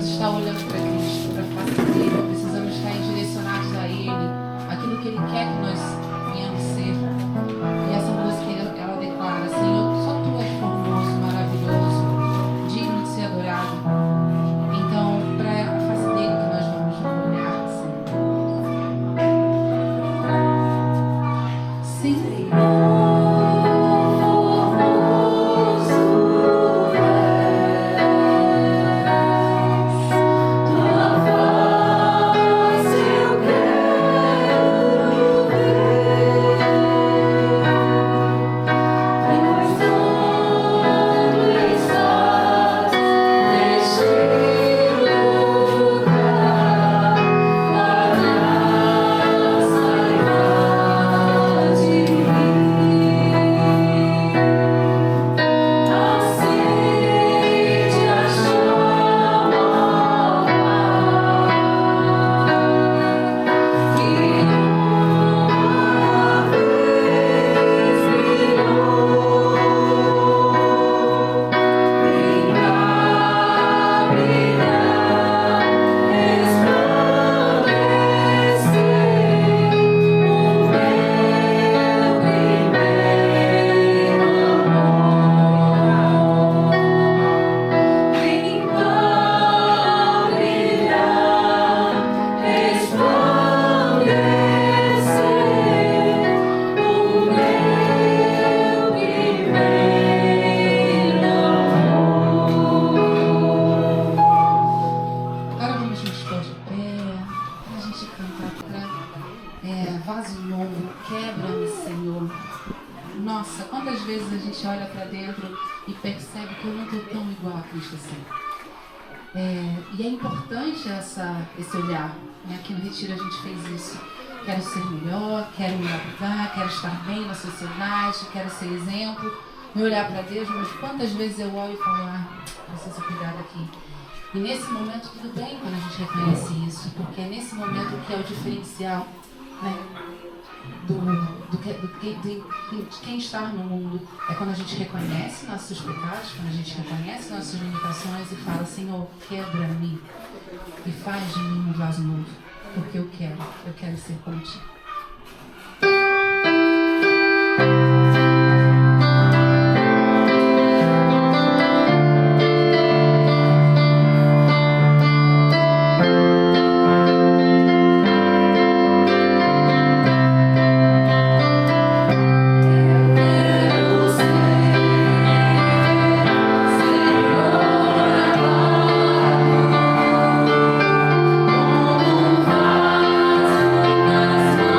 precisamos estar olhando para Cristo, para a face dele, precisamos estar direcionados a Ele, aquilo que Ele quer que nós venhamos ser. E essa música, ela declara: Senhor, só Tu és formoso, maravilhoso, digno de ser adorado. Então, para a face dele que nós vamos olhar, Senhor. Vaso novo, quebra-me, Senhor. Nossa, quantas vezes a gente olha para dentro e percebe que eu não estou tão igual a Cristo assim. E é importante esse olhar. Aqui no Retiro a gente fez isso. Quero ser melhor, quero me adaptar, quero estar bem na sociedade, quero ser exemplo. Me olhar para Deus, mas quantas vezes eu olho e falo: preciso cuidar daqui. E nesse momento tudo bem quando a gente reconhece isso, porque é nesse momento que é o diferencial, né? De quem está no mundo. É quando a gente reconhece nossos pecados, quando a gente reconhece nossas limitações e fala: Senhor, quebra-me e faz de mim um vaso novo, porque eu quero ser contigo. Nas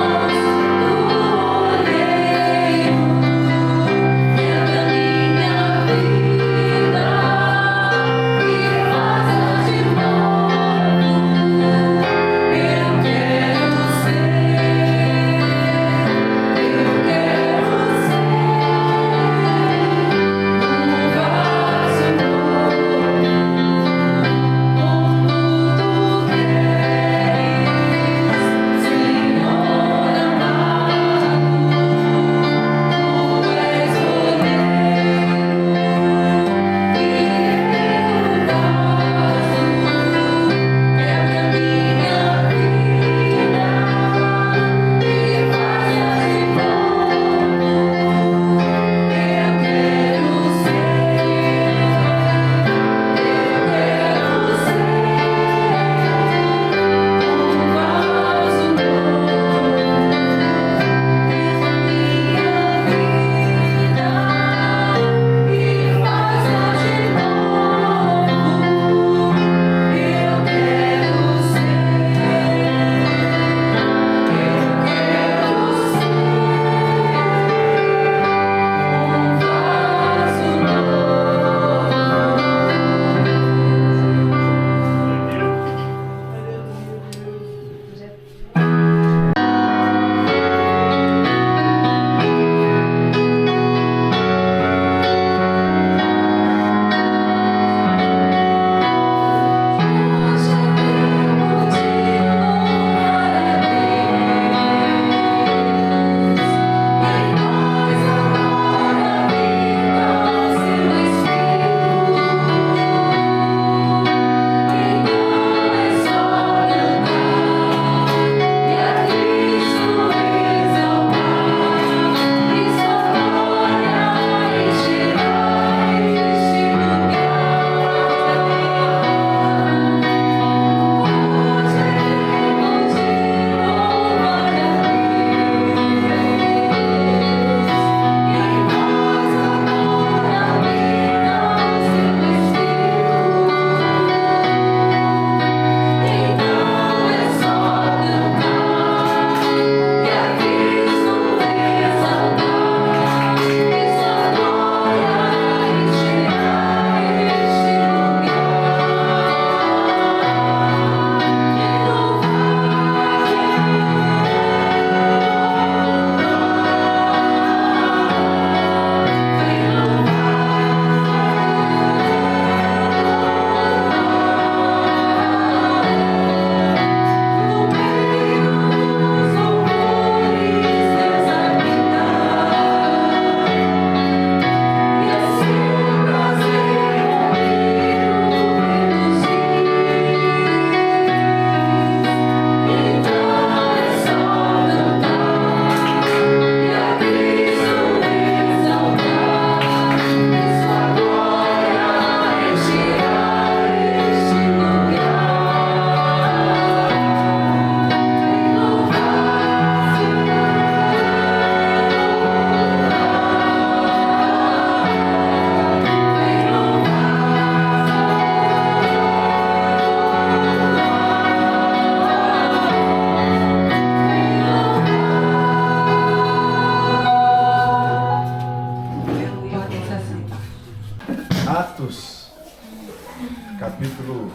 capítulo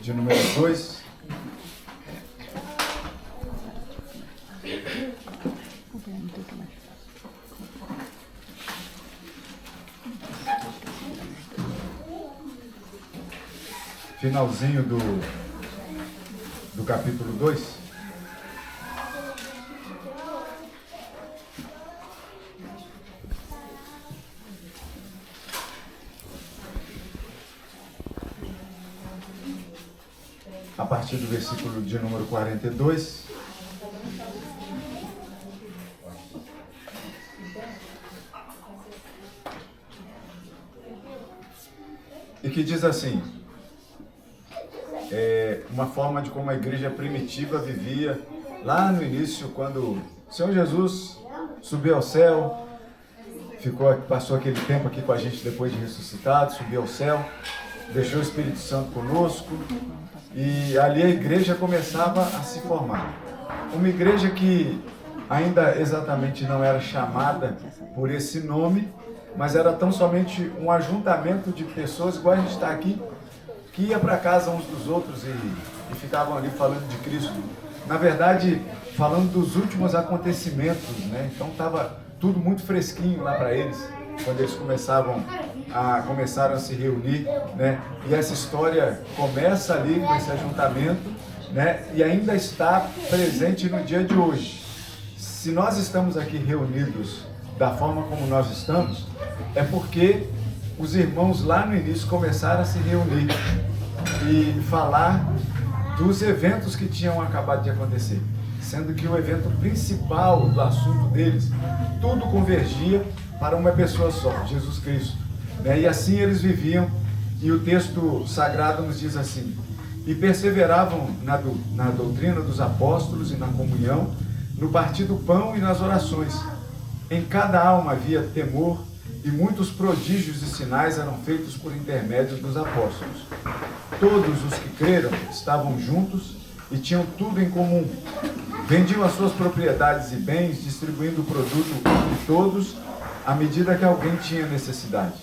de número 2. Finalzinho do capítulo 2. A partir do versículo de número 42. E que diz assim, uma forma de como a igreja primitiva vivia lá no início, quando o Senhor Jesus subiu ao céu, passou aquele tempo aqui com a gente depois de ressuscitado, subiu ao céu, deixou o Espírito Santo conosco, e ali a igreja começava a se formar. Uma igreja que ainda exatamente não era chamada por esse nome, mas era tão somente um ajuntamento de pessoas, igual a gente está aqui, que ia para casa uns dos outros e ficavam ali falando de Cristo. Na verdade, falando dos últimos acontecimentos, né? Então estava tudo muito fresquinho lá para eles, quando eles começaram a se reunir, né? E essa história começa ali com esse ajuntamento, né? E ainda está presente no dia de hoje. Se nós estamos aqui reunidos da forma como nós estamos, é porque os irmãos lá no início começaram a se reunir e falar dos eventos que tinham acabado de acontecer, sendo que o evento principal do assunto deles, tudo convergia para uma pessoa só, Jesus Cristo, né? E assim eles viviam, e o texto sagrado nos diz assim: e perseveravam na doutrina dos apóstolos e na comunhão, no partir do pão e nas orações. Em cada alma havia temor, e muitos prodígios e sinais eram feitos por intermédio dos apóstolos. Todos os que creram estavam juntos e tinham tudo em comum. Vendiam as suas propriedades e bens, distribuindo o produto entre todos, à medida que alguém tinha necessidade.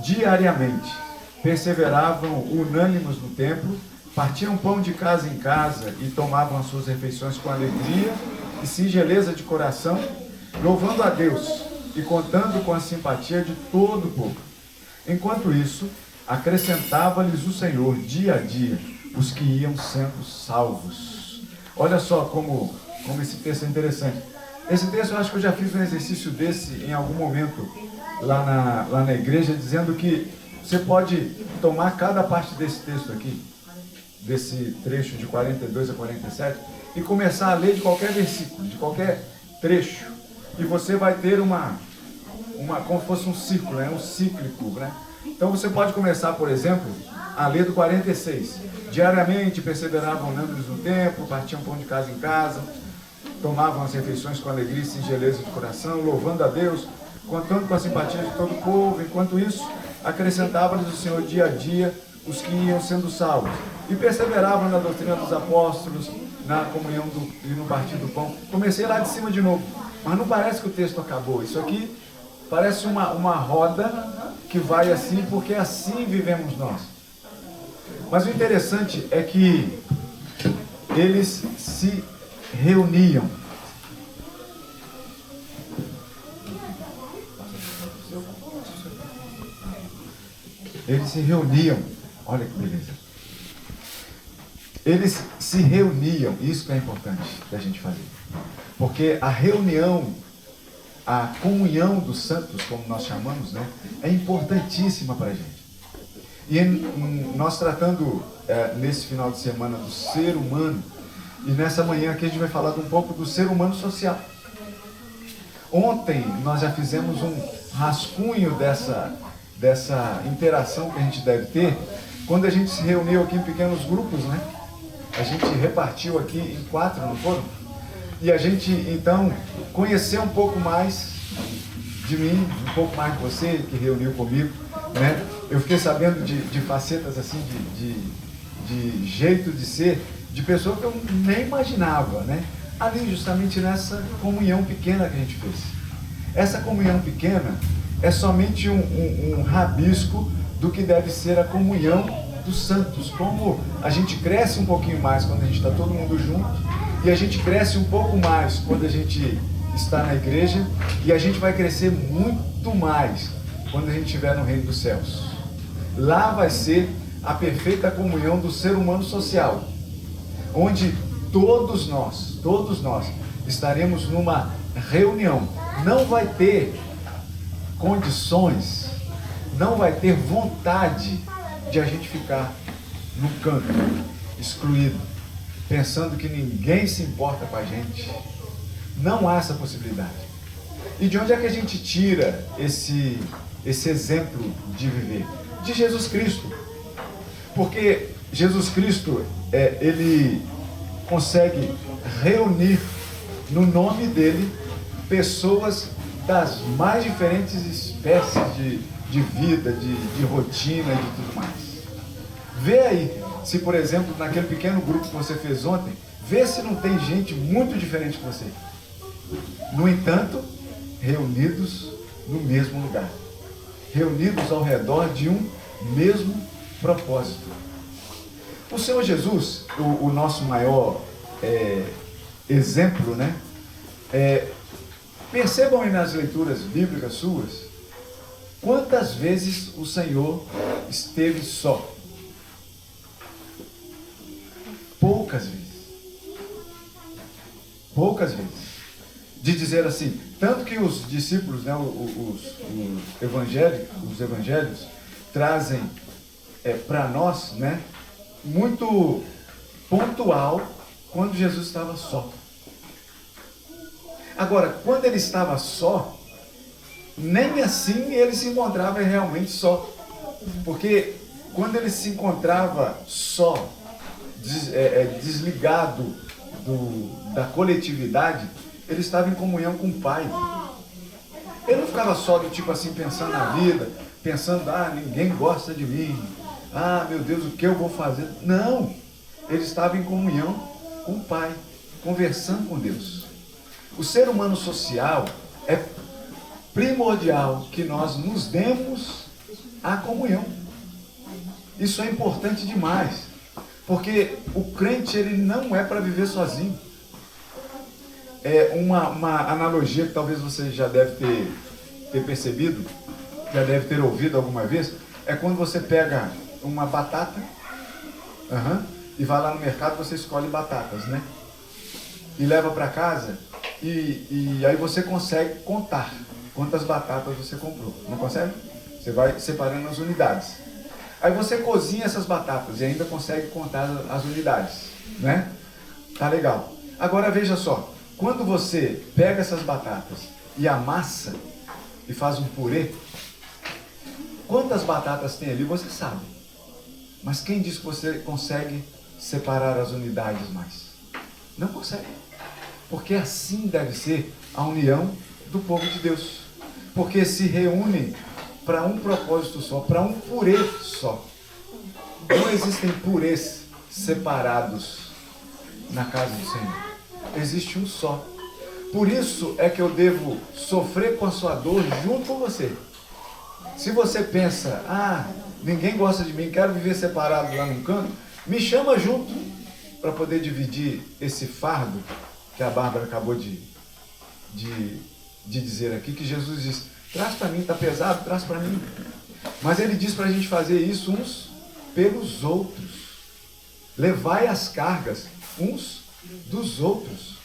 Diariamente, perseveravam unânimes no templo, partiam pão de casa em casa e tomavam as suas refeições com alegria e singeleza de coração, louvando a Deus e contando com a simpatia de todo o povo. Enquanto isso, acrescentava-lhes o Senhor dia a dia os que iam sendo salvos. Olha só como esse texto é interessante. Esse texto, eu acho que eu já fiz um exercício desse em algum momento lá na igreja, dizendo que você pode tomar cada parte desse texto aqui, desse trecho de 42 a 47, e começar a ler de qualquer versículo, de qualquer trecho, e você vai ter como se fosse um círculo, né? Um cíclico, né? Então você pode começar, por exemplo, a ler do 46. Diariamente perseveravam unânimes no templo, partiam pão de casa em casa, tomavam as refeições com alegria e singeleza de coração, louvando a Deus, contando com a simpatia de todo o povo. Enquanto isso, acrescentava-lhes o Senhor dia a dia os que iam sendo salvos. E perseveravam na doutrina dos apóstolos, na comunhão e no partir do pão. Comecei lá de cima de novo, mas não parece que o texto acabou. Isso aqui parece uma roda que vai assim, porque assim vivemos nós. Mas o interessante é que eles se reuniam. Eles se reuniam. Olha que beleza. Eles se reuniam. Isso que é importante da gente fazer. Porque a reunião, a comunhão dos santos, como nós chamamos, né, é importantíssima para a gente. E nós tratando nesse final de semana do ser humano, e nessa manhã aqui a gente vai falar um pouco do ser humano social. Ontem nós já fizemos um rascunho dessa interação que a gente deve ter, quando a gente se reuniu aqui em pequenos grupos, né? A gente repartiu aqui em 4, não foram? E a gente, então, conheceu um pouco mais de mim, um pouco mais de você, que reuniu comigo, né? Eu fiquei sabendo de facetas assim, de jeito de ser, de pessoa que eu nem imaginava, né? Ali, justamente nessa comunhão pequena que a gente fez. Essa comunhão pequena é somente um rabisco do que deve ser a comunhão dos santos. Como a gente cresce um pouquinho mais quando a gente está todo mundo junto, e a gente cresce um pouco mais quando a gente está na igreja, e a gente vai crescer muito mais quando a gente estiver no reino dos céus. Lá vai ser a perfeita comunhão do ser humano social, onde todos nós estaremos numa reunião. Não vai ter condições, não vai ter vontade de a gente ficar no canto, excluído, pensando que ninguém se importa com a gente. Não há essa possibilidade. E de onde é que a gente tira esse exemplo de viver? De Jesus Cristo. Porque Jesus Cristo, ele consegue reunir no nome dele pessoas das mais diferentes espécies de vida, de rotina e de tudo mais. Vê aí, se por exemplo, naquele pequeno grupo que você fez ontem, vê se não tem gente muito diferente de você. No entanto, reunidos no mesmo lugar. Reunidos ao redor de um mesmo propósito. O Senhor Jesus, o nosso maior exemplo, né? Percebam aí nas leituras bíblicas suas, quantas vezes o Senhor esteve só? Poucas vezes. Poucas vezes. De dizer assim, tanto que os discípulos, né, os evangelhos trazem para nós, né, muito pontual quando Jesus estava só. Agora, quando ele estava só, nem assim ele se encontrava realmente só. Porque quando ele se encontrava só, desligado da coletividade, ele estava em comunhão com o Pai. Ele não ficava só do tipo assim, pensando na vida, pensando, ninguém gosta de mim, meu Deus, o que eu vou fazer? Não, ele estava em comunhão com o Pai, conversando com Deus. O ser humano social é primordial que nós nos demos à comunhão. Isso é importante demais, porque o crente ele não é para viver sozinho. Uma analogia que talvez você já deve ter percebido, já deve ter ouvido alguma vez, é quando você pega uma batata e vai lá no mercado, você escolhe batatas, né? E leva para casa e aí você consegue contar quantas batatas você comprou. Não consegue? Você vai separando as unidades. Aí você cozinha essas batatas e ainda consegue contar as unidades, né? Tá legal. Agora veja só, quando você pega essas batatas e amassa e faz um purê, quantas batatas tem ali você sabe. Mas quem diz que você consegue separar as unidades mais? Não consegue. Porque assim deve ser a união do povo de Deus. Porque se reúnem para um propósito só, para um purê só. Não existem purês separados na casa do Senhor. Existe um só. Por isso é que eu devo sofrer com a sua dor junto com você. Se você pensa, ninguém gosta de mim, quero viver separado lá num canto, me chama junto para poder dividir esse fardo que a Bárbara acabou de dizer aqui, que Jesus diz, traz para mim, está pesado, traz para mim. Mas ele diz para a gente fazer isso uns pelos outros. Levai as cargas uns dos outros.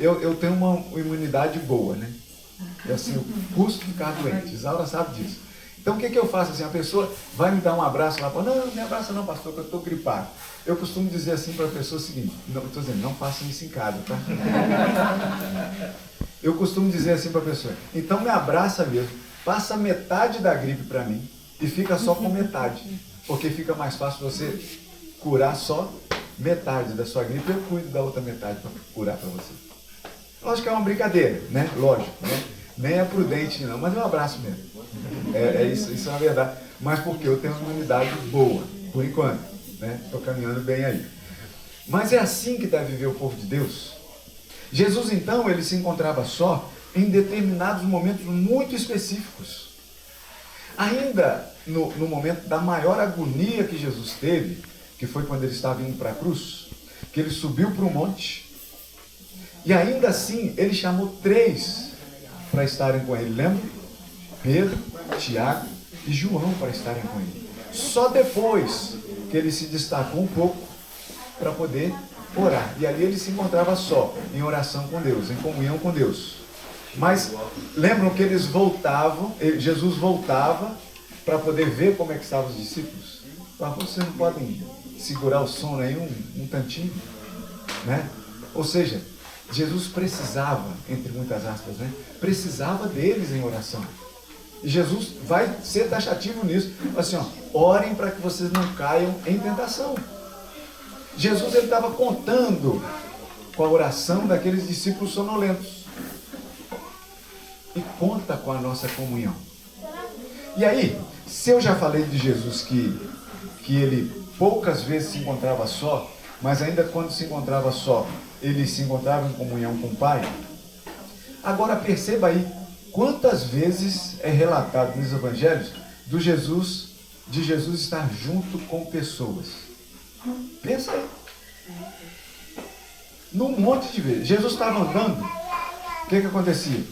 Eu tenho uma imunidade boa, né? E assim, eu custo ficar doente. Isaura sabe disso. Então o que eu faço assim? A pessoa vai me dar um abraço lá, fala, não me abraça não, pastor, que eu estou gripado. Eu costumo dizer assim para a pessoa o seguinte, estou dizendo, não façam isso em casa, tá? Eu costumo dizer assim para a pessoa, então me abraça mesmo, passa metade da gripe para mim e fica só com metade, porque fica mais fácil você curar só metade da sua gripe, eu cuido da outra metade para curar para você. Lógico que é uma brincadeira, né? Lógico, né? Nem é prudente não, mas é um abraço mesmo. Isso é uma verdade. Mas porque eu tenho uma imunidade boa, por enquanto, né? Estou caminhando bem aí. Mas é assim que deve viver o povo de Deus. Jesus então, ele se encontrava só em determinados momentos muito específicos. Ainda no momento da maior agonia que Jesus teve, que foi quando ele estava indo para a cruz, que ele subiu para o monte, e ainda assim ele chamou 3 para estarem com ele, lembra? Pedro, Tiago e João para estarem com ele. Só depois que ele se destacou um pouco para poder orar. E ali ele se encontrava só, em oração com Deus, em comunhão com Deus. Mas lembram que eles voltavam, Jesus voltava para poder ver como é que estavam os discípulos? Vocês não podem segurar o sono aí um tantinho, né? Ou seja, Jesus precisava, entre muitas aspas, né? Precisava deles em oração. E Jesus vai ser taxativo nisso. Assim, ó, orem para que vocês não caiam em tentação. Jesus estava contando com a oração daqueles discípulos sonolentos. E conta com a nossa comunhão. E aí, se eu já falei de Jesus que ele poucas vezes se encontrava só, mas ainda quando se encontrava só, ele se encontrava em comunhão com o Pai. Agora perceba aí, quantas vezes é relatado nos evangelhos de Jesus estar junto com pessoas. Pensa aí. Num monte de vezes. Jesus estava andando, o que acontecia?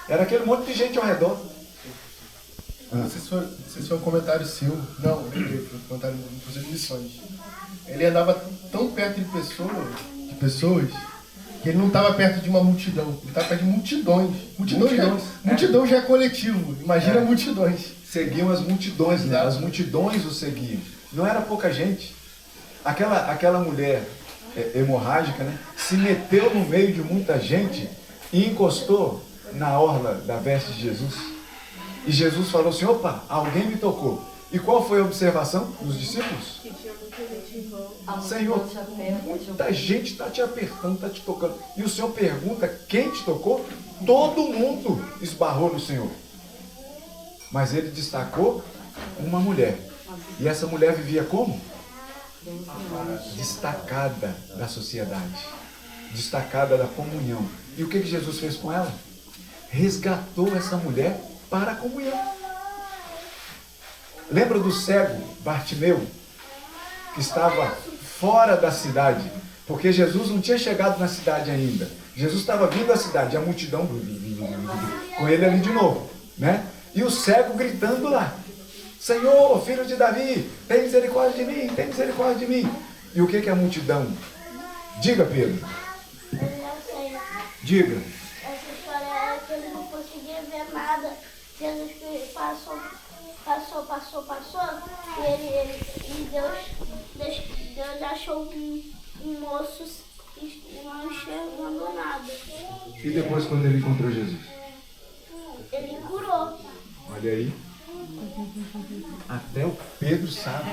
Era aquele monte de gente ao redor. Se foi um comentário seu, não, foi um comentário no processo de missões. Ele andava tão perto de pessoas, que ele não estava perto de uma multidão, ele estava perto de multidões. Multidão já é coletivo, imagina multidões. Seguiam as multidões, né? As multidões o seguiam. Não era pouca gente. Aquela mulher hemorrágica, né? Se meteu no meio de muita gente e encostou na orla da veste de Jesus. E Jesus falou assim, opa, alguém me tocou. E qual foi a observação dos discípulos? Senhor, muita gente está te apertando, está te tocando. E o Senhor pergunta, quem te tocou? Todo mundo esbarrou no Senhor. Mas ele destacou uma mulher. E essa mulher vivia como? Destacada da sociedade. Destacada da comunhão. E o que Jesus fez com ela? Resgatou essa mulher para a comunhão. Lembra do cego Bartimeu, que estava fora da cidade, porque Jesus não tinha chegado na cidade ainda. Jesus estava vindo à cidade, a multidão com ele ali de novo, né? E o cego gritando lá, Senhor, filho de Davi, tem misericórdia de mim, tem misericórdia de mim. E o que a multidão? Diga, Pedro. Diga. Essa história é que ele não conseguia ver nada. Jesus que passou, e Deus achou um moço não enxergando nada. E depois, quando ele encontrou Jesus? Ele curou. Olha aí. Até o Pedro sabe.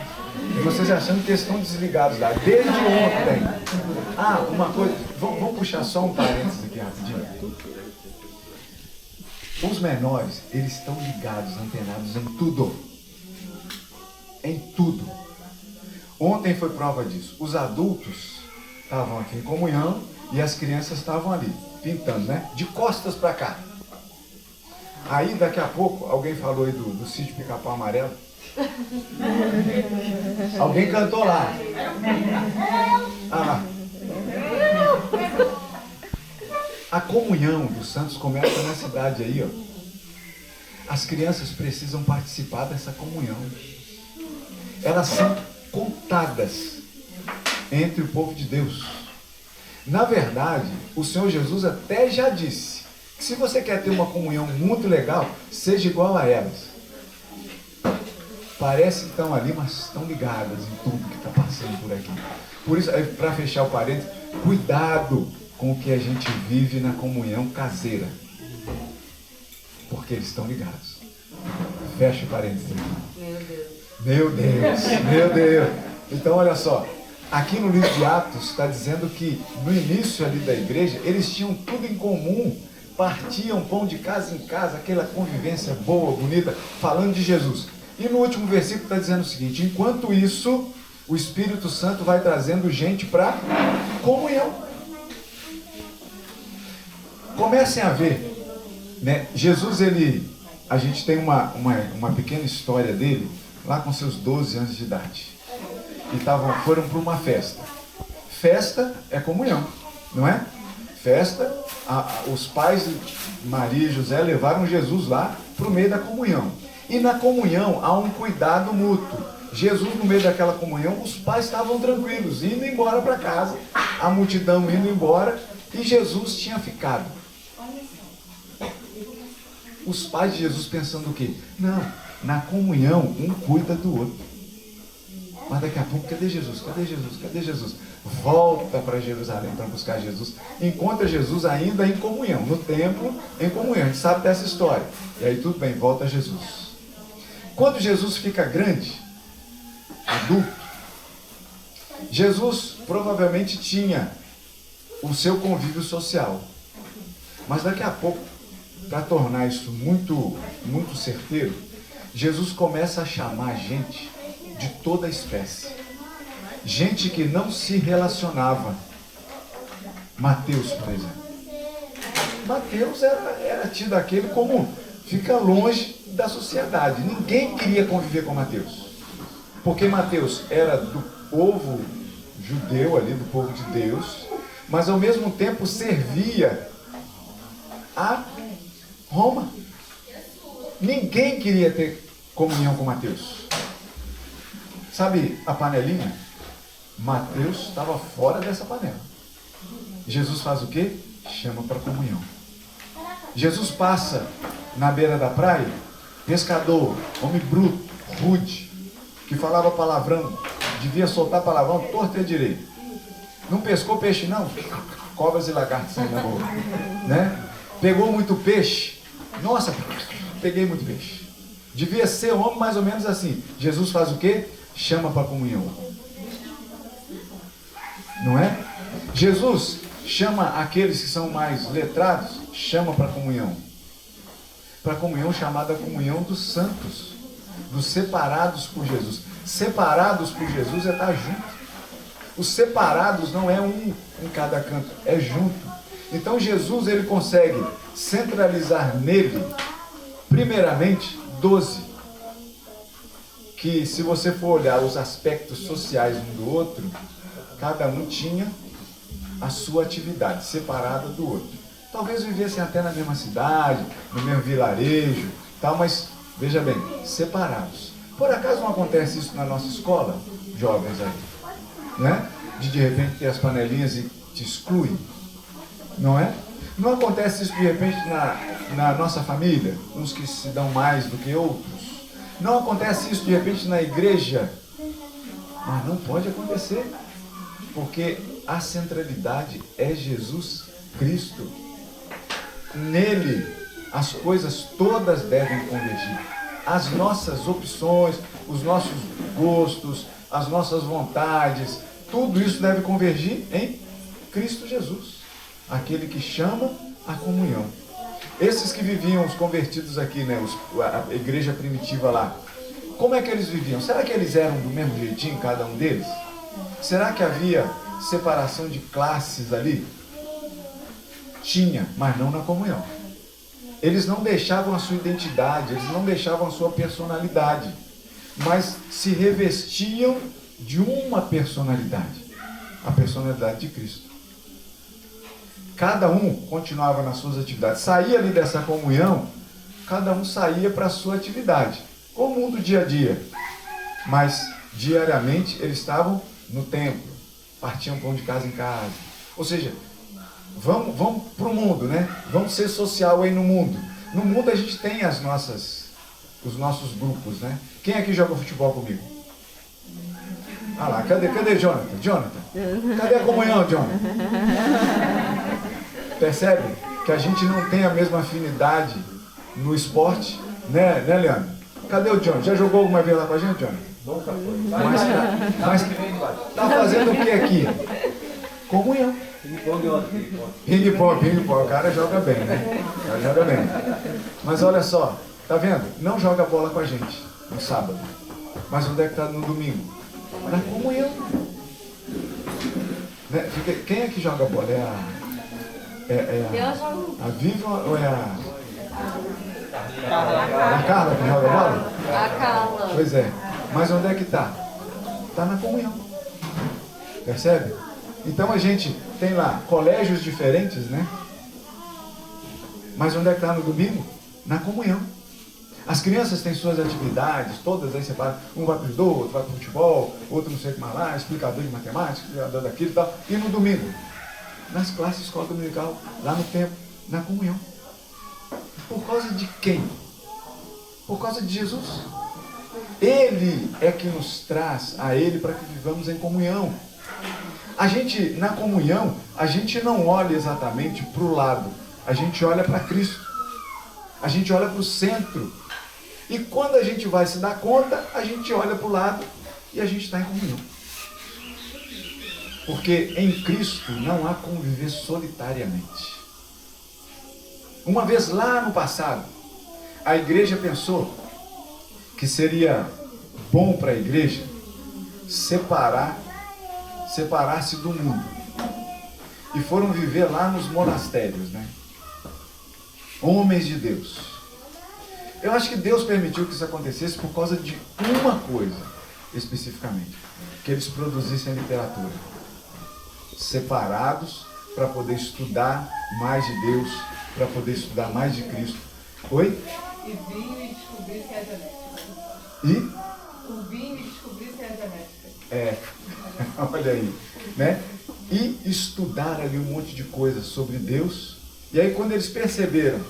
E vocês achando que eles estão desligados lá desde ontem. Ah, uma coisa. Vamos puxar só um parênteses aqui rapidinho. Os menores, eles estão ligados, antenados em tudo. Em tudo. Ontem foi prova disso. Os adultos estavam aqui em comunhão e as crianças estavam ali, pintando, né? De costas para cá. Aí, daqui a pouco, alguém falou aí do sítio Pica-Pau Amarelo. Alguém cantou lá. Ah, a comunhão dos santos começa na cidade aí, ó. As crianças precisam participar dessa comunhão. Elas são contadas entre o povo de Deus. Na verdade, o Senhor Jesus até já disse que se você quer ter uma comunhão muito legal, seja igual a elas. Parece que estão ali, mas estão ligadas em tudo que está passando por aqui. Por isso, para fechar o parênteses, cuidado com o que a gente vive na comunhão caseira. Porque eles estão ligados. Fecha o parênteses. Meu Deus. Então, olha só. Aqui no livro de Atos está dizendo que no início ali da igreja, eles tinham tudo em comum. Partiam pão de casa em casa, aquela convivência boa, bonita, falando de Jesus. E no último versículo está dizendo o seguinte: enquanto isso, o Espírito Santo vai trazendo gente para comunhão. Comecem a ver, né? Jesus, ele a gente tem uma pequena história dele, lá com seus 12 anos de idade. E foram para uma festa. Festa é comunhão, não é? Festa, os pais de Maria e José levaram Jesus lá para o meio da comunhão. E na comunhão há um cuidado mútuo. Jesus, no meio daquela comunhão, os pais estavam tranquilos, indo embora para casa, a multidão indo embora, e Jesus tinha ficado. Os pais de Jesus pensando o quê? Não, na comunhão um cuida do outro. Mas daqui a pouco, cadê Jesus? Cadê Jesus? Cadê Jesus? Volta para Jerusalém para buscar Jesus. Encontra Jesus ainda em comunhão, no templo, em comunhão. A gente sabe dessa história. E aí tudo bem, volta Jesus. Quando Jesus fica grande, adulto, Jesus provavelmente tinha o seu convívio social. Mas daqui a pouco, para tornar isso muito, muito certeiro, Jesus começa a chamar gente de toda a espécie. Gente que não se relacionava. Mateus, por exemplo. Mateus era tido aquele como fica longe da sociedade. Ninguém queria conviver com Mateus. Porque Mateus era do povo judeu ali, do povo de Deus, mas ao mesmo tempo servia a Roma. Ninguém queria ter comunhão com Mateus. Sabe a panelinha? Mateus estava fora dessa panela. Jesus faz o quê? Chama para comunhão. Jesus passa na beira da praia, pescador, homem bruto, rude, que falava palavrão, devia soltar palavrão torto e direito. Não pescou peixe não? Cobras e lagartos saindo na boca, né? Pegou muito peixe? Nossa, peguei muito peixe. Devia ser um homem mais ou menos assim. Jesus faz o quê? Chama para comunhão. Não é? Jesus chama aqueles que são mais letrados, chama para comunhão. Para comunhão chamada comunhão dos santos, dos separados por Jesus. Separados por Jesus é estar junto. Os separados não é um em cada canto, é junto. Então Jesus, ele consegue centralizar nele, primeiramente, 12. Que se você for olhar os aspectos sociais um do outro, cada um tinha a sua atividade, separada do outro. Talvez vivessem até na mesma cidade, no mesmo vilarejo, tal, mas, veja bem, separados. Por acaso não acontece isso na nossa escola, jovens aí? Né? De repente ter as panelinhas e te excluem, não é? Não acontece isso de repente na nossa família, uns que se dão mais do que outros. Não acontece isso de repente na igreja, mas não pode acontecer, porque a centralidade é Jesus Cristo. Nele as coisas todas devem convergir. As nossas opções, os nossos gostos, as nossas vontades, tudo isso deve convergir em Cristo Jesus, aquele que chama a comunhão. Esses que viviam, os convertidos aqui, né, a igreja primitiva lá, como é que eles viviam? Será que eles eram do mesmo jeitinho, cada um deles? Será que havia separação de classes ali? Tinha, mas não na comunhão. Eles não deixavam a sua identidade, eles não deixavam a sua personalidade, mas se revestiam de uma personalidade, a personalidade de Cristo. Cada um continuava nas suas atividades. Saía ali dessa comunhão, cada um saía para a sua atividade, comum do dia a dia. Mas, diariamente, eles estavam no templo, partiam pão de casa em casa. Ou seja, vamos para o mundo, né? Vamos ser social aí no mundo. No mundo a gente tem os nossos grupos, né? Quem aqui joga futebol comigo? Ah lá, cadê Jonathan? Jonathan, cadê a comunhão, Jonathan? Percebe que a gente não tem a mesma afinidade no esporte, né Leandro? Cadê o Jonathan? Já jogou alguma vez lá com a gente, Jonathan? Nunca foi. Mas tá fazendo o que aqui? Comunhão. Ping-pong, o cara joga bem, né? O cara joga bem. Mas olha só, tá vendo? Não joga bola com a gente no sábado. Mas onde é que tá no domingo? Na comunhão. Né? Quem é que joga bola? É a Viva ou é a Da Carla que joga bola? A Carla. Pois é. Mas onde é que está? Está na comunhão. Percebe? Então a gente tem lá colégios diferentes, né? Mas onde é que está no domingo? Na comunhão. As crianças têm suas atividades, todas aí separadas. Um vai para o judô, outro vai para o futebol, outro não sei o que mais lá, explicador de matemática, explicador daquilo e tal. E no domingo? Nas classes de escola dominical, lá no templo, na comunhão. Por causa de quem? Por causa de Jesus. Ele é que nos traz a Ele para que vivamos em comunhão. A gente, na comunhão, a gente não olha exatamente para o lado, a gente olha para Cristo. A gente olha para o centro. E quando a gente vai se dar conta, a gente olha para o lado e a gente está em comunhão. Porque em Cristo não há como viver solitariamente. Uma vez lá no passado, a igreja pensou que seria bom para a igreja separar-se do mundo. E foram viver lá nos monastérios, né? Homens de Deus. Eu acho que Deus permitiu que isso acontecesse por causa de uma coisa, especificamente. Que eles produzissem literatura. Separados para poder estudar mais de Deus, para poder estudar mais de Cristo. Oi? E vinho e descobrir se é genética. E? O vinho e descobrir se é genética. É, olha aí, né? E estudar ali um monte de coisas sobre Deus. E aí quando eles perceberam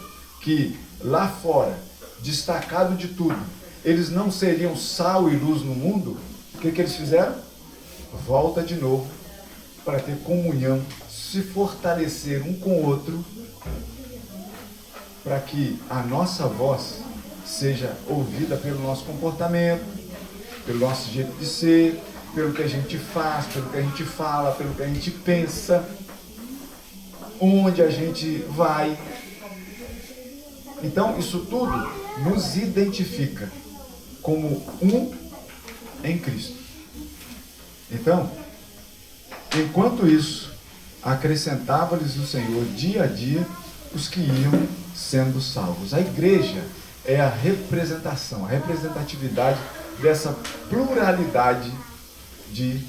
que lá fora, destacado de tudo, eles não seriam sal e luz no mundo, o que eles fizeram? Volta de novo para ter comunhão, se fortalecer um com o outro, para que a nossa voz seja ouvida pelo nosso comportamento, pelo nosso jeito de ser, pelo que a gente faz, pelo que a gente fala, pelo que a gente pensa, onde a gente vai. Então, isso tudo nos identifica como um em Cristo. Então, enquanto isso, acrescentava-lhes o Senhor dia a dia os que iam sendo salvos. A igreja é a representação, a representatividade dessa pluralidade de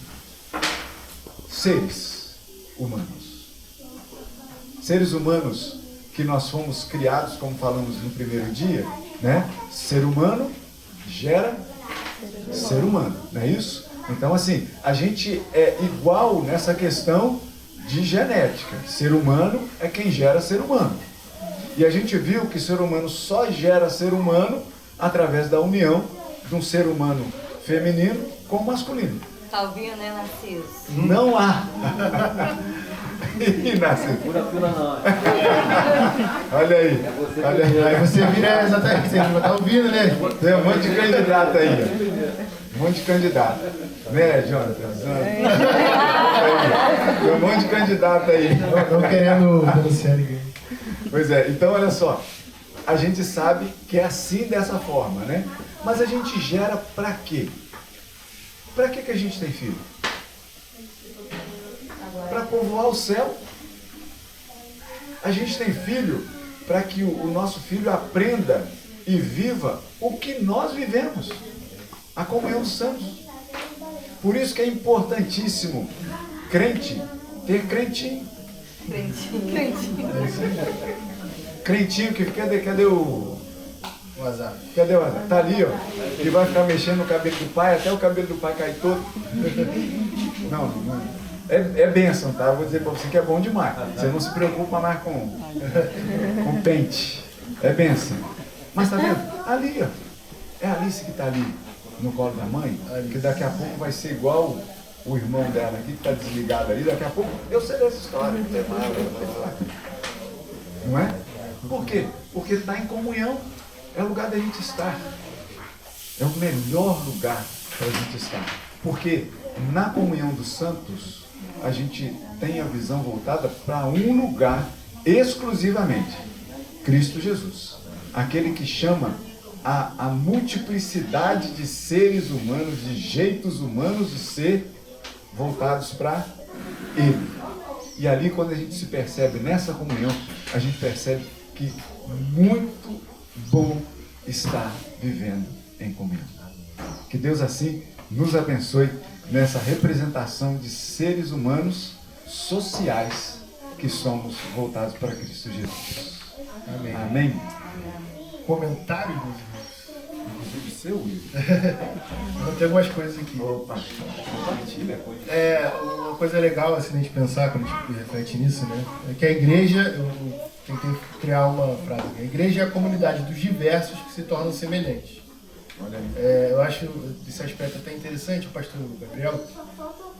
seres humanos. Seres humanos que nós fomos criados, como falamos no primeiro dia, né? Ser humano gera ser humano, não é isso? Então, assim, a gente é igual nessa questão de genética. Ser humano é quem gera ser humano. E a gente viu que ser humano só gera ser humano através da união de um ser humano feminino com o masculino. Tá ouvindo, né, Narciso? Não há. E Narciso? Pura fila não. Olha aí. Olha aí. Aí você vira exatamente, você tá ouvindo, né? Tem um monte de candidato aí. Um monte de candidato. Né, Jonathan? Tem um monte de candidato aí. Estão querendo denunciar ninguém. Pois é, então olha só. A gente sabe que é assim, dessa forma, né? Mas a gente gera pra quê? Pra que a gente tem filho? Para povoar o céu. A gente tem filho para que o nosso filho aprenda e viva o que nós vivemos. A comunhão dos santos. Por isso que é importantíssimo crente ter crentinho. Crentinho que cadê o azar? Cadê o azar? Tá ali, ó. Que vai ficar mexendo no cabelo do pai até o cabelo do pai cair todo. Não. É bênção, tá? Eu vou dizer pra você que é bom demais. Você não se preocupa mais com pente. É bênção. Mas tá vendo? Ali, ó. É a Alice que tá ali no colo da mãe, que daqui a pouco vai ser igual o irmão dela aqui, que tá desligado ali. Daqui a pouco eu sei dessa história. Não tem mais, não é? Por quê? Porque tá em comunhão. É o lugar da gente estar. É o melhor lugar para a gente estar. Porque na comunhão dos santos, a gente tem a visão voltada para um lugar exclusivamente. Cristo Jesus. Aquele que chama a multiplicidade de seres humanos, de jeitos humanos de ser voltados para Ele. E ali, quando a gente se percebe nessa comunhão, a gente percebe que muito bom estar vivendo em comunhão. Que Deus assim nos abençoe nessa representação de seres humanos sociais que somos voltados para Cristo Jesus. Amém. Amém? Comentários, meus irmãos. Inclusive seu, Will. Vou ter algumas coisas aqui. Opa, compartilha coisa. Uma coisa legal assim, a gente pensar quando a gente reflete nisso, né? É que a igreja, eu tentei criar uma frase. A igreja é a comunidade dos diversos que se tornam semelhantes. Olha aí. Eu acho esse aspecto até interessante. O pastor Gabriel,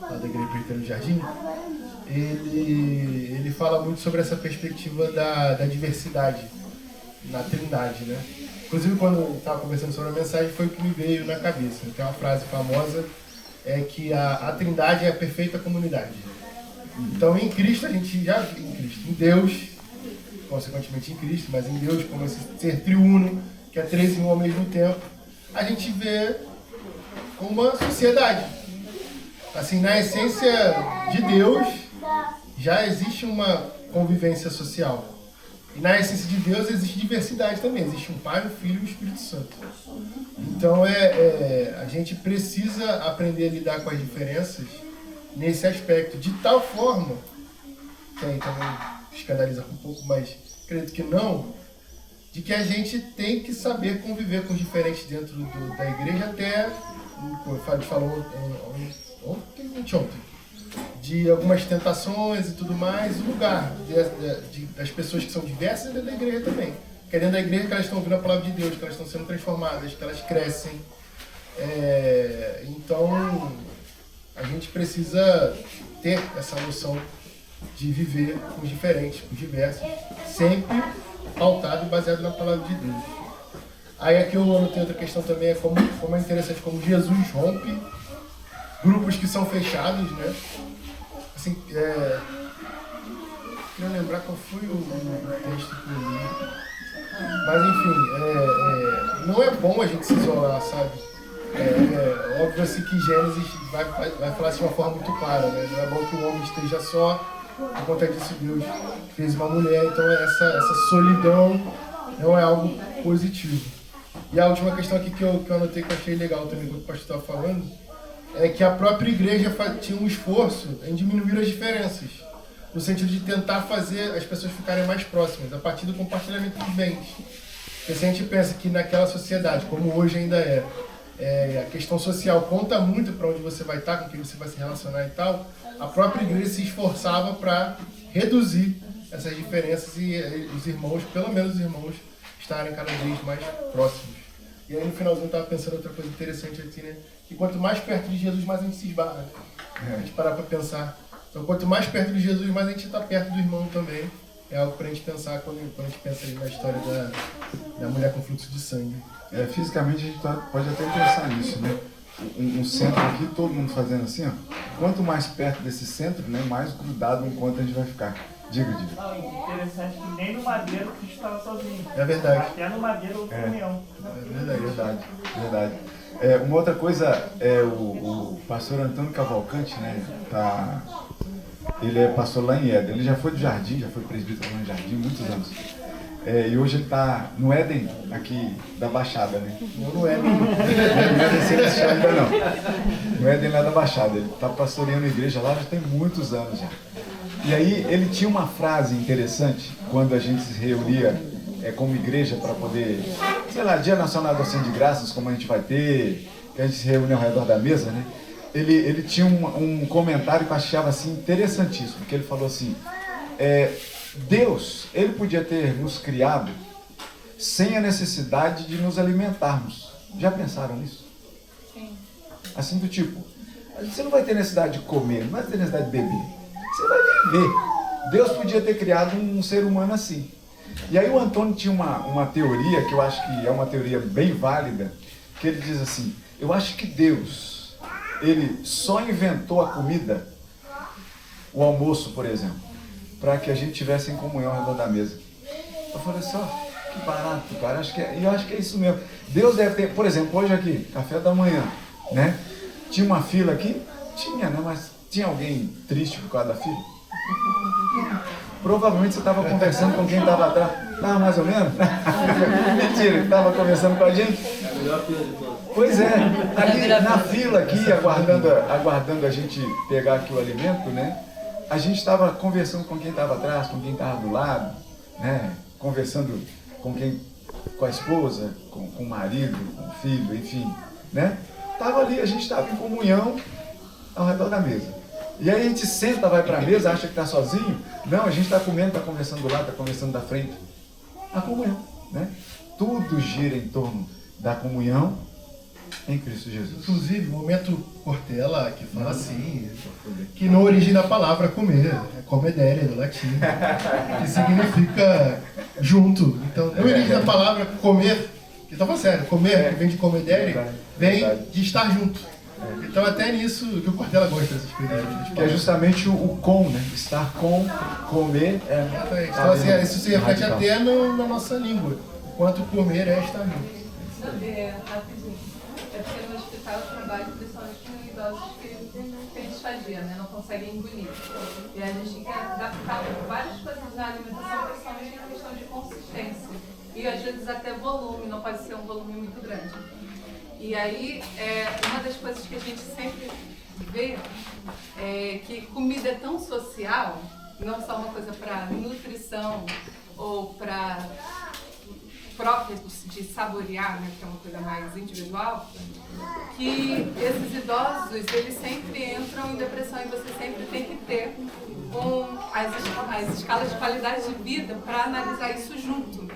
lá da Igreja Presbiteriana do Jardim, ele fala muito sobre essa perspectiva da diversidade na Trindade, né? Inclusive, quando eu estava conversando sobre a mensagem, foi o que me veio na cabeça. Tem uma frase famosa, é que a Trindade é a perfeita comunidade. Então, em Cristo, a gente já viu em Deus, consequentemente em Cristo, mas em Deus, como esse ser triuno, que é 3 em 1 ao mesmo tempo, a gente vê uma sociedade. Assim, na essência de Deus, já existe uma convivência social. E na essência de Deus existe diversidade também. Existe um Pai, um Filho e um Espírito Santo. Então, a gente precisa aprender a lidar com as diferenças nesse aspecto, de tal forma, que aí também escandaliza um pouco, mas acredito que não, de que a gente tem que saber conviver com os diferentes dentro da igreja, até, como o Fábio falou ontem, de algumas tentações e tudo mais, o lugar das pessoas que são diversas dentro da igreja também. Que é dentro da igreja que elas estão ouvindo a palavra de Deus, que elas estão sendo transformadas, que elas crescem. Então, a gente precisa ter essa noção de viver com os diferentes, com os diversos, sempre pautado e baseado na palavra de Deus. Aí aqui eu anotei outra questão também, é como é interessante como Jesus rompe grupos que são fechados, né? Assim, queria lembrar qual foi o texto que eu li. Mas enfim, não é bom a gente se isolar, sabe? Óbvio assim que Gênesis vai falar assim de uma forma muito clara, né? Não é bom que o homem esteja só, por conta disso Deus fez uma mulher, então essa solidão não é algo positivo. E a última questão aqui que eu anotei que eu achei legal também, quando o pastor estava falando, é que a própria igreja tinha um esforço em diminuir as diferenças, no sentido de tentar fazer as pessoas ficarem mais próximas, a partir do compartilhamento dos bens. Porque se a gente pensa que naquela sociedade, como hoje ainda a questão social conta muito para onde você vai estar, com quem você vai se relacionar e tal, a própria igreja se esforçava para reduzir essas diferenças e os irmãos, pelo menos os irmãos, estarem cada vez mais próximos. E aí no finalzinho eu estava pensando outra coisa interessante aqui, né? Que quanto mais perto de Jesus, mais a gente se esbarra. A gente parar para pensar. Então quanto mais perto de Jesus, mais a gente está perto do irmão também. É algo para a gente pensar quando a gente pensa aí na história da mulher com fluxo de sangue. Fisicamente a gente pode até pensar nisso, né? Um centro aqui, todo mundo fazendo assim, ó. Quanto mais perto desse centro, né, mais grudado um enquanto a gente vai ficar. Diga. Interessante que nem no madeiro Cristo estava sozinho. É verdade. Até no madeiro houve comunhão. Verdade. Uma outra coisa, o pastor Antônio Cavalcante, né, ele é pastor lá em Éden. Ele já foi do Jardim, já foi presbítero lá no Jardim, muitos anos. E hoje ele está no Éden, aqui da Baixada, né? Não no Éden. Não é Éden ainda não. No Éden lá da Baixada. Ele está pastoreando a igreja lá já tem muitos anos já. E aí ele tinha uma frase interessante, quando a gente se reunia como igreja para poder, sei lá, Dia Nacional da Ação de Graças, como a gente vai ter, que a gente se reúne ao redor da mesa, né? Ele tinha um comentário que eu achava assim, interessantíssimo, que ele falou assim, Deus, ele podia ter nos criado sem a necessidade de nos alimentarmos. Já pensaram nisso? Sim. Assim do tipo, você não vai ter necessidade de comer, não vai ter necessidade de beber. Você vai viver. Deus podia ter criado um ser humano assim. E aí o Antônio tinha uma teoria, que eu acho que é uma teoria bem válida, que ele diz assim, eu acho que Deus, ele só inventou a comida, o almoço, por exemplo, para que a gente tivesse em comunhão ao redor da mesa. Eu falei assim, que barato, cara, eu acho que é isso mesmo. Deus deve ter, por exemplo, hoje aqui, café da manhã, né? Tinha uma fila aqui? Tinha, né? Mas tinha alguém triste por causa da fila? Provavelmente você estava conversando com quem estava atrás. Estava mais ou menos? Mentira, estava conversando com a gente. Pois é, ali na fila aqui, aguardando a gente pegar aqui o alimento, né? A gente estava conversando com quem estava atrás, com quem estava do lado, né? Conversando com a esposa, com o marido, com o filho, enfim, né? Tava ali, a gente estava em comunhão ao redor da mesa. E aí a gente senta, vai para a mesa, acha que está sozinho. Não, a gente está comendo, está conversando do lado, está conversando da frente. A comunhão, né? Tudo gira em torno da comunhão em Cristo Jesus. Inclusive, o momento Cortella, que fala assim, que não origina a palavra comer, é comedere do latim, que significa junto. Então, não origina a palavra comer, que estava sério, comer, vem de comedere, vem de estar junto. Então, até nisso que o Cortella gosta dessas coisas. Que é justamente o com, né? Estar com, comer é. Então, assim, isso se reflete até na nossa língua. Enquanto comer é estar junto. Rapidinho. É porque no hospital eu trabalho principalmente com idosos que têm disfagia, né? Não conseguem engolir. E a gente tem que adaptar várias coisas na alimentação, principalmente em questão de consistência. E às vezes até volume, não pode ser um volume muito grande. E aí, uma das coisas que a gente sempre vê é que comida é tão social, não só uma coisa para nutrição ou para própria de saborear, né, que é uma coisa mais individual, que esses idosos, eles sempre entram em depressão e você sempre tem que ter as escalas de qualidade de vida para analisar isso junto.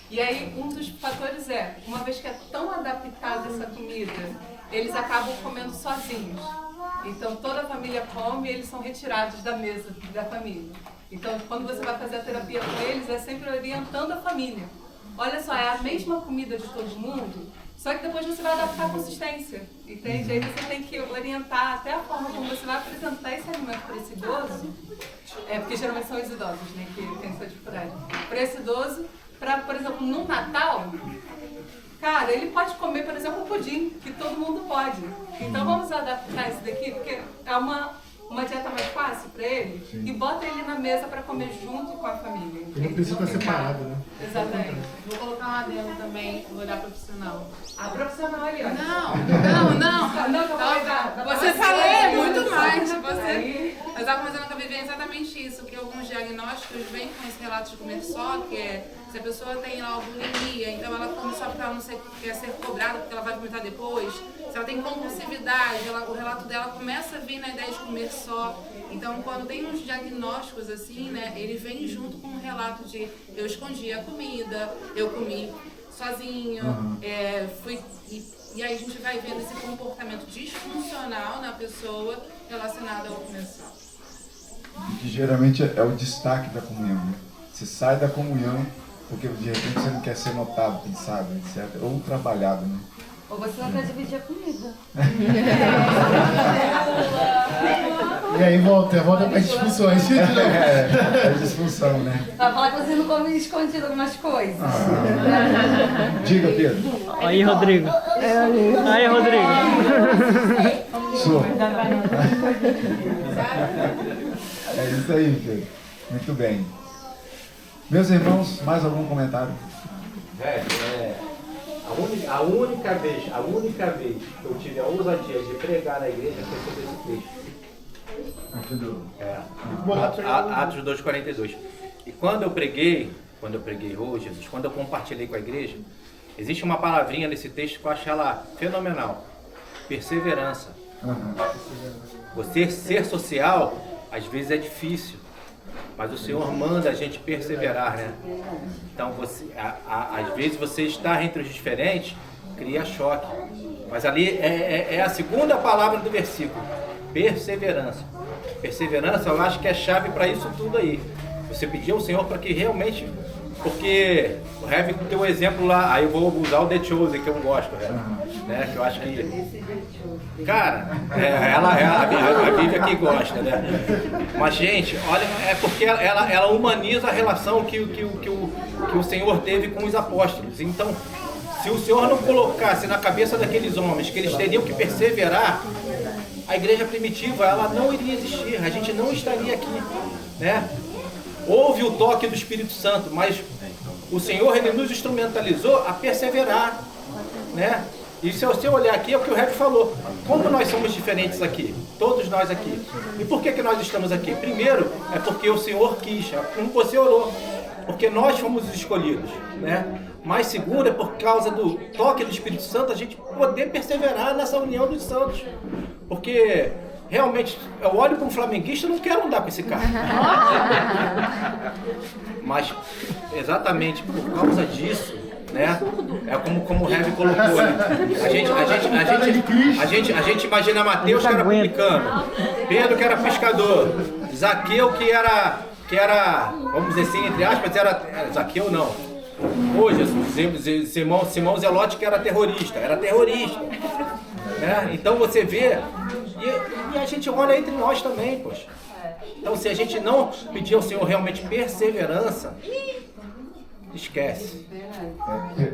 E aí, um dos fatores é, uma vez que é tão adaptada essa comida, eles acabam comendo sozinhos. Então, toda a família come e eles são retirados da mesa da família. Então, quando você vai fazer a terapia com eles, é sempre orientando a família. Olha só, é a mesma comida de todo mundo, só que depois você vai adaptar a consistência, entende? Aí você tem que orientar até a forma como você vai apresentar esse alimento para esse idoso, porque geralmente são os idosos, né, que tem essa dificuldade. Para esse idoso, por exemplo, no Natal, cara, ele pode comer, por exemplo, um pudim, que todo mundo pode. Então vamos adaptar isso daqui, porque é uma dieta mais fácil para ele. Sim. E bota ele na mesa para comer junto com a família. Ele não precisa estar separado, né? Exatamente. Vou colocar um adendo também no olhar profissional. A profissional ali, ó. Não. Você falou muito mais. Eu estava começando a viver exatamente isso, que alguns diagnósticos vêm com esse relato de comer só, que é se a pessoa tem lá bulimia, então ela come só porque ela não quer ser cobrada, porque ela vai vomitar depois. Se ela tem compulsividade, o relato dela começa a vir na ideia de comer só. Então, quando tem uns diagnósticos assim, né, ele vem junto com um relato de eu escondi a comida, eu comi sozinho, e aí a gente vai vendo esse comportamento disfuncional na pessoa relacionado ao comer só. Que geralmente é o destaque da comunhão, né? Você sai da comunhão porque de repente você não quer ser notado, pensado, etc. Ou trabalhado, né? Ou você não quer dividir a comida. E aí volta para as disfunções. É disfunção, né? Vai falar que você não come escondido algumas coisas. Diga, Pedro. Aí, Rodrigo. Aí, Rodrigo. Sou. É isso aí, Pedro. Muito bem. Meus irmãos, mais algum comentário? A única vez que eu tive a ousadia de pregar na igreja foi sobre esse texto. Atos 2:42. E quando eu preguei, Jesus, quando eu compartilhei com a igreja, existe uma palavrinha nesse texto que eu acho ela fenomenal. Perseverança. Você ser social, às vezes é difícil, mas o Senhor manda a gente perseverar, né? Então, às vezes você estar entre os diferentes cria choque. Mas ali é a segunda palavra do versículo. Perseverança. Perseverança, eu acho que é chave para isso tudo aí. Você pedir ao Senhor para que realmente... Porque o Heavy tem um exemplo lá, aí eu vou usar o The Chosen, que eu gosto, né? Que eu acho que... Cara, a Bíblia que gosta, né? Mas, gente, olha, é porque ela humaniza a relação que o Senhor teve com os apóstolos. Então, se o Senhor não colocasse na cabeça daqueles homens que eles teriam que perseverar, a igreja primitiva, ela não iria existir, a gente não estaria aqui, né? houve o toque do Espírito Santo, mas o Senhor, Ele nos instrumentalizou a perseverar, né? E se você olhar aqui, é o que o Rev falou. Como nós somos diferentes aqui, todos nós aqui. E por que nós estamos aqui? Primeiro, é porque o Senhor quis, como você orou, porque nós fomos os escolhidos, né? Mas segundo, é por causa do toque do Espírito Santo, a gente poder perseverar nessa união dos santos. Porque realmente, eu olho para um flamenguista e não quero andar com esse cara. Mas exatamente por causa disso, né? É como o Rev colocou, né? A gente imagina Mateus, que era publicano, Pedro, que era pescador, Zaqueu, que era, vamos dizer assim, entre aspas, era Zaqueu não. Hoje, Simão Zelote, que era terrorista. Né? Então você vê, e a gente olha entre nós também, poxa. Então se a gente não pedir ao Senhor realmente perseverança, esquece.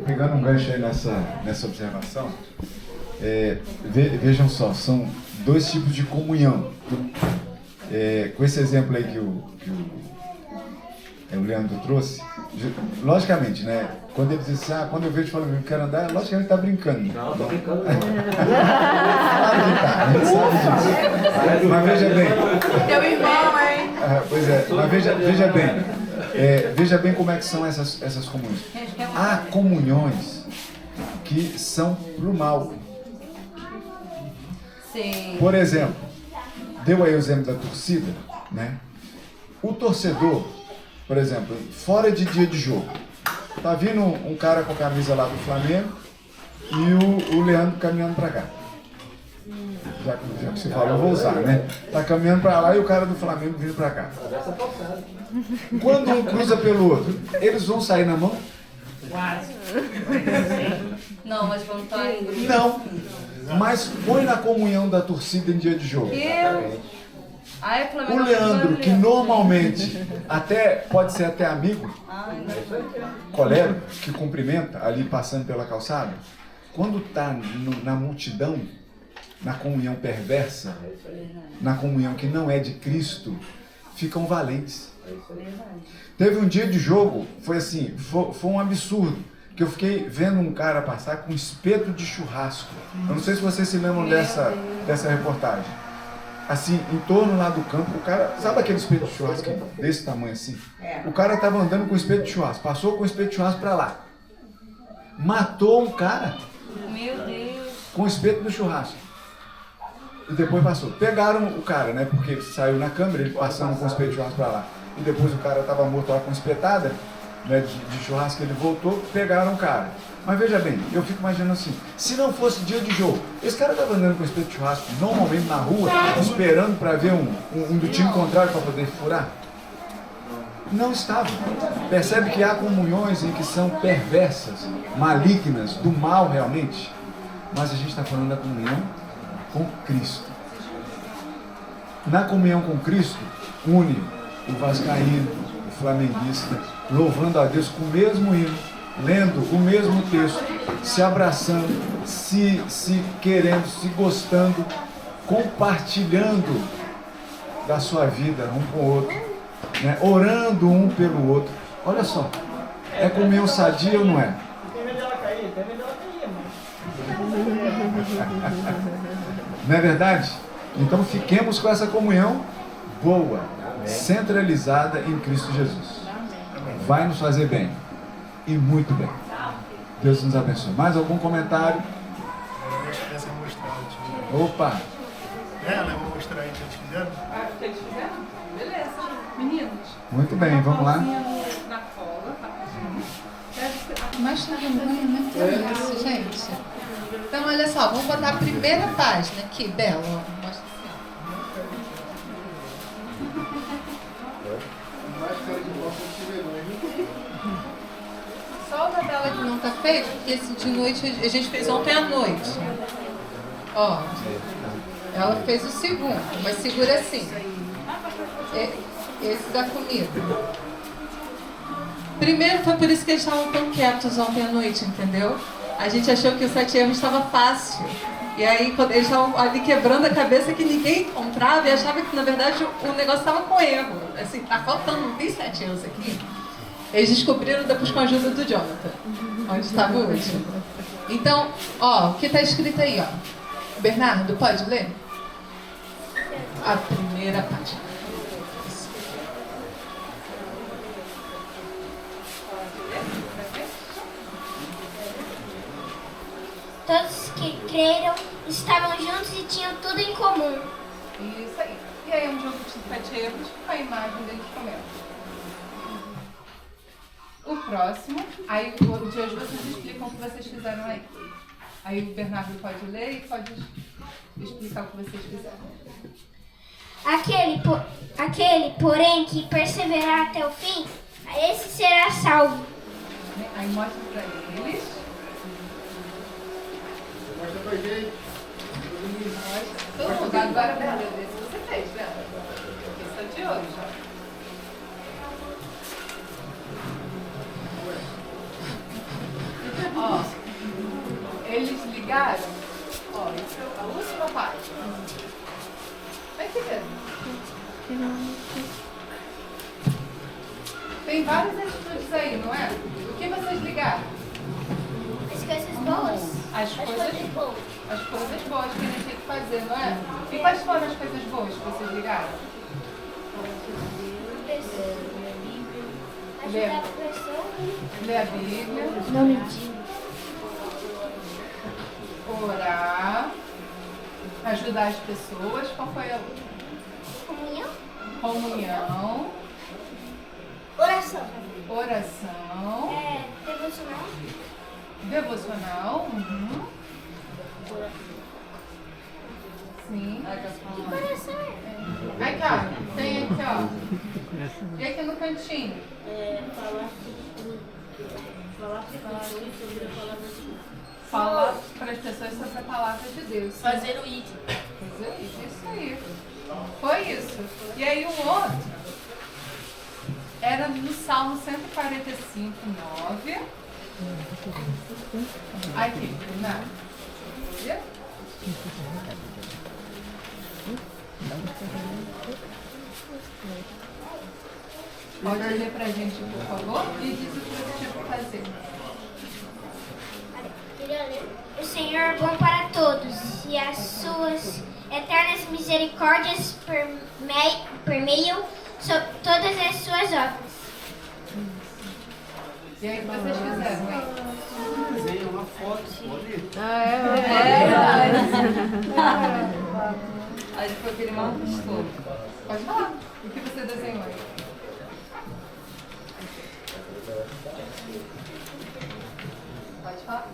Pegando um gancho aí nessa observação, vejam só, são dois tipos de comunhão. Com esse exemplo aí que o Leandro trouxe, logicamente, né? Quando ele diz assim, quando eu vejo falando que eu quero andar, logicamente ele está brincando. Não, estou brincando. Claro que tá, a gente sabe disso. Mas veja bem. Teu irmão, hein? Pois é, mas veja bem. Veja bem como é que são essas comunhões. Há comunhões que são pro mal. Sim. Por exemplo, deu aí o exemplo da torcida, né? O torcedor, por exemplo, fora de dia de jogo, tá vindo um cara com a camisa lá do Flamengo e o Leandro caminhando pra cá. Já que você falou, eu vou usar, né? Tá caminhando pra lá e o cara do Flamengo vindo pra cá. Quando um cruza pelo outro, eles vão sair na mão? Quase. Não, mas vão estar em grupo. Não. Mas põe na comunhão da torcida em dia de jogo. O Leandro, que normalmente pode ser até amigo, colega, que cumprimenta ali passando pela calçada, quando está na multidão, na comunhão perversa, na comunhão que não é de Cristo, ficam valentes. Teve um dia de jogo, foi assim, foi um absurdo, que eu fiquei vendo um cara passar com espeto de churrasco. Eu não sei se vocês se lembram dessa reportagem. Assim, em torno lá do campo, o cara, sabe aquele espeto de churrasco desse tamanho assim? O cara estava andando com espeto de churrasco, passou com o espeto de churrasco para lá. Matou um cara. Meu Deus. Com o espeto do churrasco. E depois passou. Pegaram o cara, né? Porque saiu na câmera, ele passando com o espeto de churrasco para lá. E depois o cara estava morto lá com espetada, né, de churrasco, ele voltou, pegaram o cara. Mas veja bem, eu fico imaginando assim, se não fosse dia de jogo, esse cara estava andando com espeto de churrasco normalmente na rua, esperando para ver um do time contrário para poder furar? Não estava. Percebe que há comunhões em que são perversas, malignas, do mal realmente, mas a gente está falando da comunhão com Cristo. Na comunhão com Cristo, une o vascaíno, o flamenguista, louvando a Deus com o mesmo hino, lendo o mesmo texto, se abraçando, se querendo, se gostando, compartilhando da sua vida um com o outro, né? Orando um pelo outro. Olha só, é comunhão sadia ou não é? Tem medo dela cair, Não é verdade? Então fiquemos com essa comunhão boa, centralizada em Cristo Jesus. Vai nos fazer bem. E muito bem. Deus nos abençoe. Mais algum comentário? Essa é mostrar. Opa! Ela vai mostrar aí que eles fizeram? O que eles fizeram? Beleza. Meninos. Muito bem, vamos lá. Na cola, tá? Mas na vergonha não é isso, gente. Então, olha só, vamos botar a primeira página aqui, Bela. Mostra assim. Só o da Bela que não tá feito, porque esse de noite a gente fez ontem à noite. Ó, ela fez o segundo, mas segura assim. Esse da comida. Primeiro foi por isso que eles estavam tão quietos ontem à noite, entendeu? A gente achou que o 7 erros estava fácil. E aí, quando eles estavam ali quebrando a cabeça que ninguém encontrava e achava que, na verdade, o negócio estava com erro. Assim, tá faltando, não tem 7 anos aqui. Eles descobriram depois com a ajuda do Jonathan, onde estava o último. Então, ó, o que está escrito aí, ó. Bernardo, pode ler? A primeira página. Todos que creram estavam juntos e tinham tudo em comum. Isso aí. E aí, um jogo de 7 erros com a imagem deles comendo. O próximo, aí de hoje vocês explicam o que vocês fizeram aí. Aí o Bernardo pode ler e pode explicar o que vocês fizeram. Aquele, porém, que perseverar até o fim, a esse será salvo. Aí mostra pra eles. Mostra pra gente. Todo mundo, agora Bernardo, esse você fez, Bernardo. Esse é de hoje, ó. Ó, eles ligaram, ó, isso é a última página. Vai que ver. Tem várias atitudes aí, não é? O que vocês ligaram? As coisas boas. As coisas boas. As coisas boas que a gente tem que fazer, não é? E quais foram as coisas boas que vocês ligaram? Ajudar a pessoa. Ler a Bíblia. Não mentir. Orar. Ajudar as pessoas. Qual foi a outra? Comunhão. Comunhão. Oração. Oração. Devocional. Devocional. Uhum. Sim. Que coração é? Aqui, ó. Tem aqui, ó. E aqui no cantinho? Falar para as pessoas sobre a palavra de Deus. Fazer o ID. Fazer o ID, isso aí. Foi isso. E aí o outro era no Salmo 145, 9. Aqui, nada. Viu? Pode ler pra gente, por favor, e diz o que você tinha que fazer. O Senhor é bom para todos e as suas eternas misericórdias permeiam todas as suas obras. E aí, o que vocês fizeram, hein? Desenha uma foto, pode ir. Aí foi aquele mal gostou. Pode falar. O que você desenhou aí? Pode falar.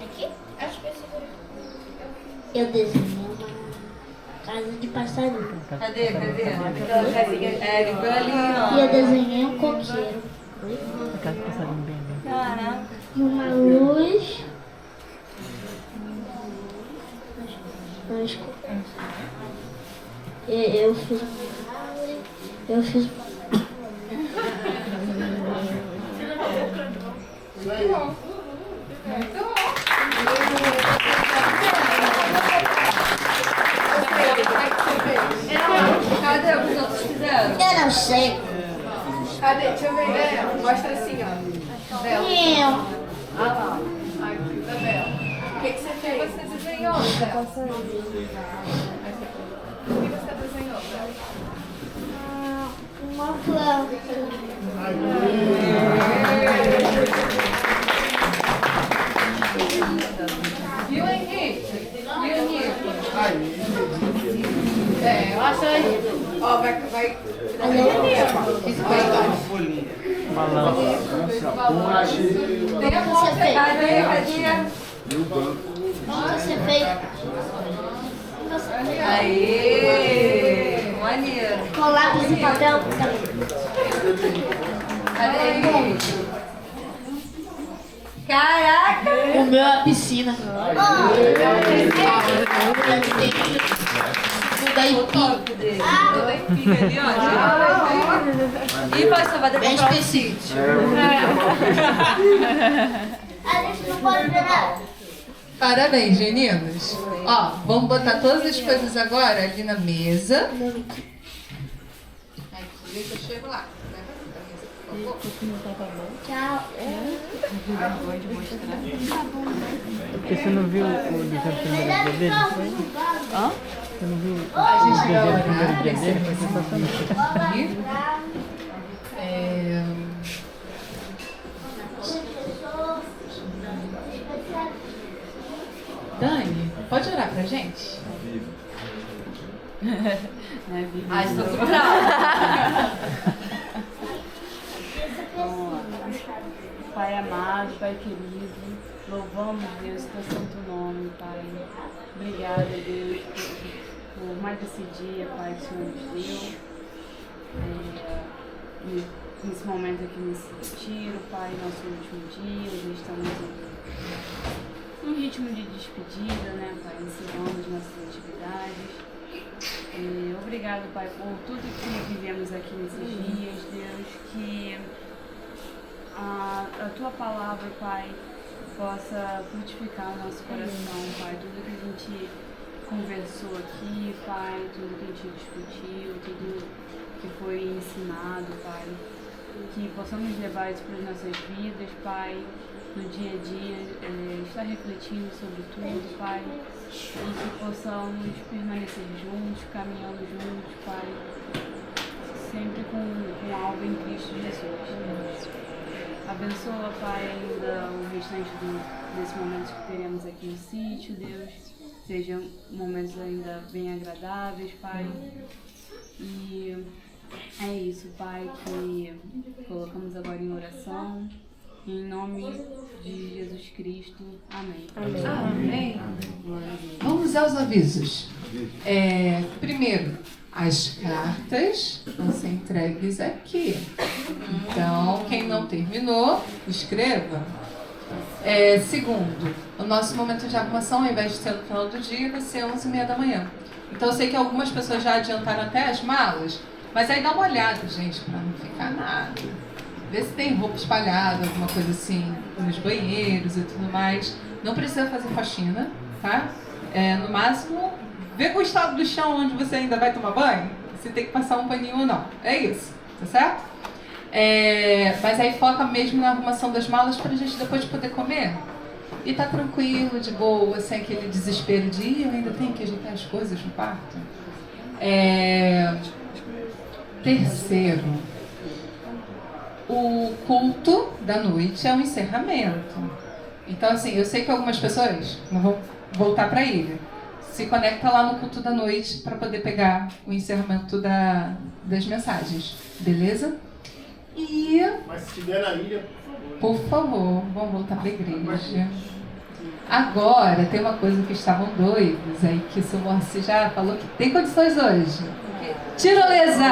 Aqui? Acho que Eu desenhei uma casa de passarinho. Cadê? É, ele foi ali, ó. E eu desenhei um coqueiro. A casa do passarinho bem ali. Caraca. E uma luz. Eu fiz uma árvore. Eu fiz uma. Muito bom. Muito bom. Cadê o que os outros fizeram? Eu não sei. Cadê? Deixa eu ver. Mostra assim, ó. Bela. Eu. Ah lá. Aqui, da Bela. O que você fez? Você desenhou, Bela? O que você desenhou, Bela? Uma planta. E o Henrique? E o Nico? Eu acho aí. Ó, vai. Isso vai. Balança. Tem a moça. Cadê? O que você fez? Aê! Maneiro. Com lápis e papel. Cadê ele? Caraca! O meu é a piscina. Daí o top dele. Ali, ó. E pastor, vai Bem decorar um específico. sítio. A gente não pode ver nada. Parabéns, meninos. Ó, vamos botar todas as coisas agora ali na mesa. Aqui, que eu chego lá. Tchau. Porque você não viu o desenho do primeiro dia dele? Hã? Você não viu A o gente vai desenho do orar, primeiro dia esse dele? Foi sensacional. aqui. Dani, pode orar pra gente? Ai, estou muito brava. Pai amado, Pai querido, louvamos, Deus, teu santo nome, Pai. Obrigada, Deus, por mais esse dia, Pai, que o Senhor nos deu. Nesse momento aqui, nesse retiro, Pai, nosso último dia, hoje estamos num ritmo de despedida, né, Pai, encerrando as nossas atividades. Obrigado, Pai, por tudo que vivemos aqui nesses dias, Deus, que a Tua palavra, Pai, possa frutificar o nosso coração, Pai, tudo que a gente conversou aqui, Pai, tudo que a gente discutiu, tudo que foi ensinado, Pai, que possamos levar isso para as nossas vidas, Pai, no dia a dia, estar refletindo sobre tudo, Pai, e que possamos permanecer juntos, caminhando juntos, Pai, sempre com algo em Cristo Jesus. Abençoa, Pai, ainda o restante desses momentos que teremos aqui no sítio, Deus. Sejam momentos ainda bem agradáveis, Pai. E é isso, Pai, que colocamos agora em oração. Em nome de Jesus Cristo. Amém. Amém. Vamos aos avisos. Primeiro, as cartas vão ser entregues aqui. Então, quem não terminou, escreva. Segundo, o nosso momento de arrumação, ao invés de ser no final do dia, vai ser 11h30 da manhã. Então, eu sei que algumas pessoas já adiantaram até as malas, mas aí dá uma olhada, gente, para não ficar nada. Vê se tem roupa espalhada, alguma coisa assim, nos banheiros e tudo mais. Não precisa fazer faxina, tá? No máximo, vê com o estado do chão onde você ainda vai tomar banho, se tem que passar um paninho ou não. É isso, tá certo? Mas aí foca mesmo na arrumação das malas pra gente depois poder comer. E tá tranquilo, de boa, sem aquele desespero de eu ainda tenho que ajeitar as coisas no quarto. Terceiro, o culto da noite é um encerramento. Então, assim, eu sei que algumas pessoas não vão voltar para a ilha. Se conecta lá no culto da noite para poder pegar o encerramento das mensagens. Beleza? Mas se estiver na ilha, por favor, vamos voltar para a igreja. Agora, tem uma coisa que estavam doidos aí, que o seu Morsi já falou que tem condições hoje. Tirolesa!